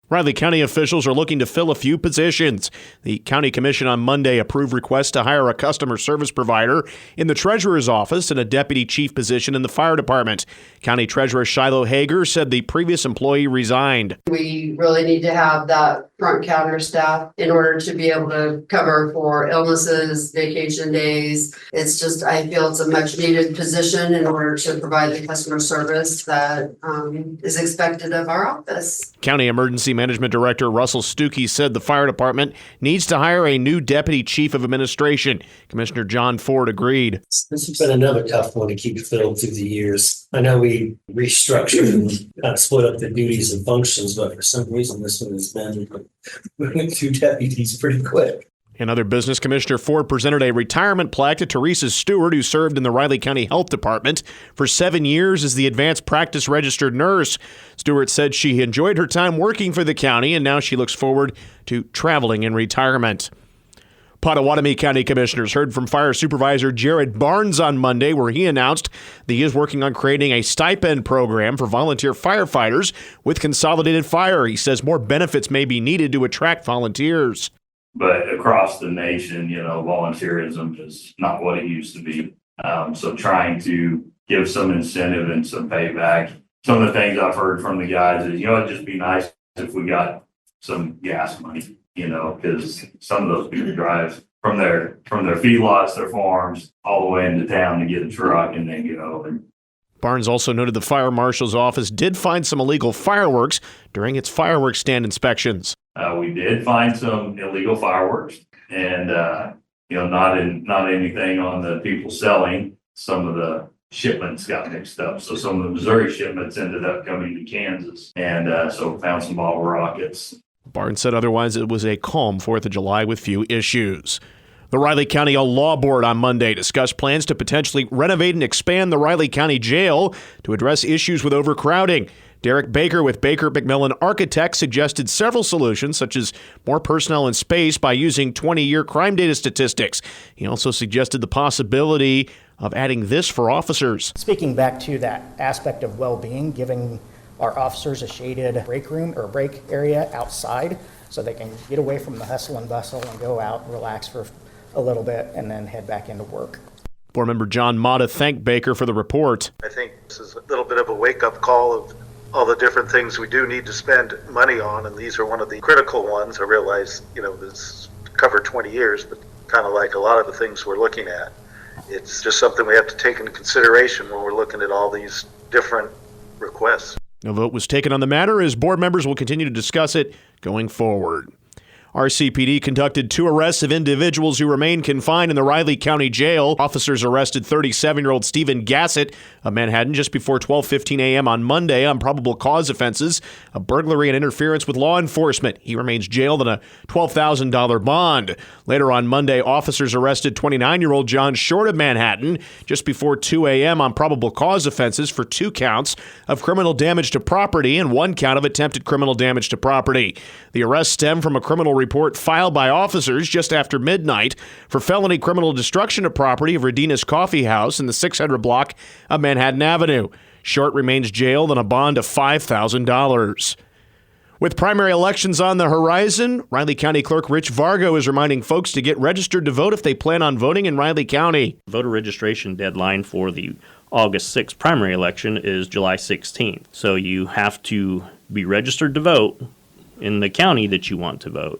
Riley County officials are looking to fill a few positions. The County Commission on Monday approved requests to hire a customer service provider in the Treasurer's office and a deputy chief position in the fire department. County Treasurer Shiloh Hager said the previous employee resigned. We really need to have that front counter staff in order to be able to cover for illnesses, vacation days. It's just, I feel it's a much needed position in order to provide the customer service that is expected of our office. County Emergency Management Director Russell Stuckey said the fire department needs to hire a new deputy chief of administration. Commissioner John Ford agreed. This has been another tough one to keep filled through the years. I know we restructured and kind of split up the duties and functions, but for some reason this one has been moving through deputies pretty quick. In other business, Commissioner Ford presented a retirement plaque to Teresa Stewart, who served in the Riley County Health Department for 7 years as the advanced practice registered nurse. Stewart said she enjoyed her time working for the county, and now she looks forward to traveling in retirement. Pottawatomie County Commissioners heard from Fire Supervisor Jared Barnes on Monday, where he announced that he is working on creating a stipend program for volunteer firefighters with Consolidated Fire. He says more benefits may be needed to attract volunteers. But across the nation, volunteerism is not what it used to be. So trying to give some incentive and some payback. Some of the things I've heard from the guys is, it'd just be nice if we got some gas money, because some of those people drive from their feedlots, their farms, all the way into town to get a truck and then go. And Barnes also noted the fire marshal's office did find some illegal fireworks during its fireworks stand inspections. We did find some illegal fireworks, and not anything on the people selling. Some of the shipments got mixed up, so some of the Missouri shipments ended up coming to Kansas, and so found some bottle rockets. Barnes said otherwise it was a calm 4th of July with few issues. The Riley County Law Board on Monday discussed plans to potentially renovate and expand the Riley County Jail to address issues with overcrowding. Derek Baker with Baker McMillan Architects suggested several solutions, such as more personnel and space by using 20-year crime data statistics. He also suggested the possibility of adding this for officers. Speaking back to that aspect of well-being, giving our officers a shaded break room or break area outside so they can get away from the hustle and bustle and go out, relax for a little bit, and then head back into work. Board member John Mata thanked Baker for the report. I think this is a little bit of a wake-up call of all the different things we do need to spend money on, and these are one of the critical ones. I realize, this covered 20 years, but kind of like a lot of the things we're looking at, it's just something we have to take into consideration when we're looking at all these different requests. No vote was taken on the matter, as board members will continue to discuss it going forward. RCPD conducted 2 arrests of individuals who remain confined in the Riley County Jail. Officers arrested 37-year-old Stephen Gassett of Manhattan just before 12:15 a.m. on Monday on probable cause offenses of burglary and interference with law enforcement. He remains jailed on a $12,000 bond. Later on Monday, officers arrested 29-year-old John Short of Manhattan just before 2 a.m. on probable cause offenses for 2 counts of criminal damage to property and 1 count of attempted criminal damage to property. The arrests stem from a criminal report filed by officers just after midnight for felony criminal destruction of property of Redina's Coffee House in the 600 block of Manhattan Avenue. Short remains jailed on a bond of $5,000. With primary elections on the horizon, Riley County Clerk Rich Vargo is reminding folks to get registered to vote if they plan on voting in Riley County. Voter registration deadline for the August 6th primary election is July 16th. So you have to be registered to vote in the county that you want to vote.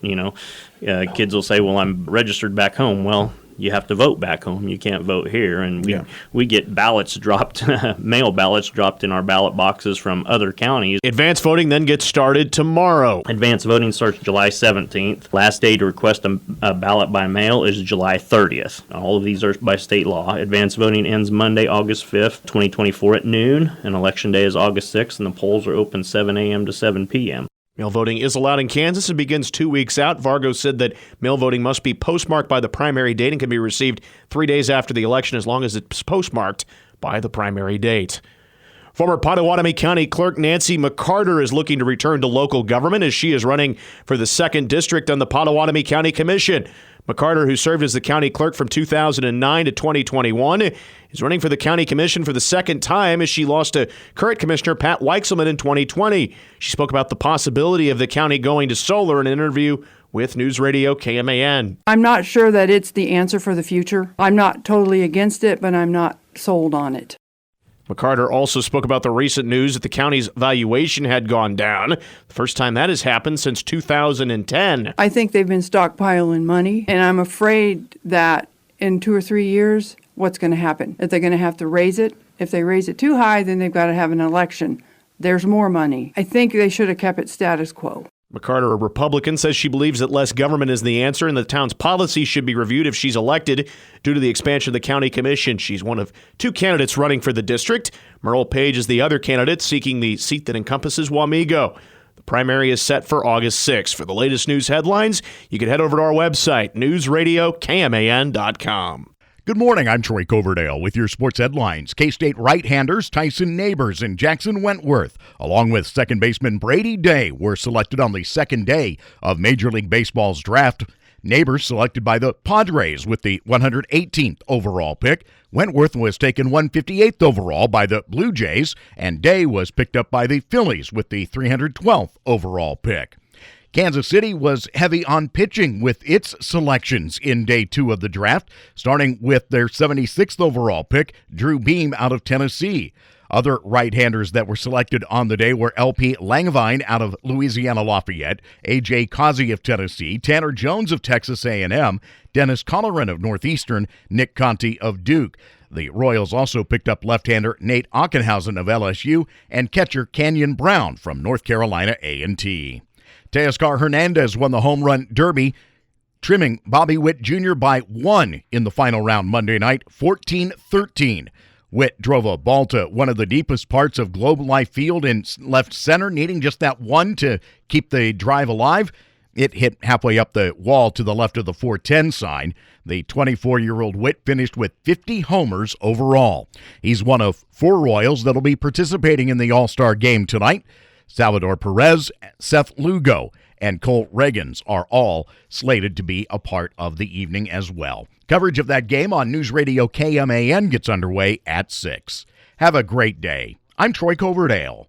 Kids will say, well, I'm registered back home. Well, you have to vote back home. You can't vote here. And we get ballots dropped, mail ballots dropped in our ballot boxes from other counties. Advance voting then gets started tomorrow. Advance voting starts July 17th. Last day to request a ballot by mail is July 30th. All of these are by state law. Advance voting ends Monday, August 5th, 2024 at noon. And election day is August 6th, and the polls are open 7 a.m. to 7 p.m. Mail voting is allowed in Kansas and begins 2 weeks out. Vargo said that mail voting must be postmarked by the primary date and can be received 3 days after the election as long as it's postmarked by the primary date. Former Potawatomi County Clerk Nancy McCarter is looking to return to local government as she is running for the 2nd District on the Potawatomi County Commission. McCarter, who served as the county clerk from 2009 to 2021, is running for the county commission for the second time as she lost to current commissioner Pat Weichselman in 2020. She spoke about the possibility of the county going to solar in an interview with News Radio KMAN. I'm not sure that it's the answer for the future. I'm not totally against it, but I'm not sold on it. McCarter also spoke about the recent news that the county's valuation had gone down. The first time that has happened since 2010. I think they've been stockpiling money, and I'm afraid that in 2 or 3 years, what's going to happen? That they're going to have to raise it. If they raise it too high, then they've got to have an election. There's more money. I think they should have kept it status quo. McCarter, a Republican, says she believes that less government is the answer and the town's policy should be reviewed if she's elected due to the expansion of the county commission. She's one of 2 candidates running for the district. Merle Page is the other candidate seeking the seat that encompasses Wamego. The primary is set for August 6th. For the latest news headlines, you can head over to our website, newsradiokman.com. Good morning, I'm Troy Coverdale with your sports headlines. K-State right-handers Tyson Neighbors and Jackson Wentworth, along with second baseman Brady Day, were selected on the second day of Major League Baseball's draft. Neighbors selected by the Padres with the 118th overall pick. Wentworth was taken 158th overall by the Blue Jays, and Day was picked up by the Phillies with the 312th overall pick. Kansas City was heavy on pitching with its selections in day 2 of the draft, starting with their 76th overall pick, Drew Beam out of Tennessee. Other right-handers that were selected on the day were LP Langevine out of Louisiana Lafayette, A.J. Causey of Tennessee, Tanner Jones of Texas A&M, Dennis Colleran of Northeastern, Nick Conti of Duke. The Royals also picked up left-hander Nate Ockenhausen of LSU and catcher Kenyon Brown from North Carolina A&T. Teoscar Hernandez won the home run derby, trimming Bobby Witt Jr. by 1 in the final round Monday night, 14-13. Witt drove a ball to one of the deepest parts of Globe Life Field in left center, needing just that one to keep the drive alive. It hit halfway up the wall to the left of the 410 sign. The 24-year-old Witt finished with 50 homers overall. He's one of 4 Royals that'll be participating in the All-Star game tonight. Salvador Perez, Seth Lugo, and Cole Reagans are all slated to be a part of the evening as well. Coverage of that game on News Radio KMAN gets underway at 6. Have a great day. I'm Troy Coverdale.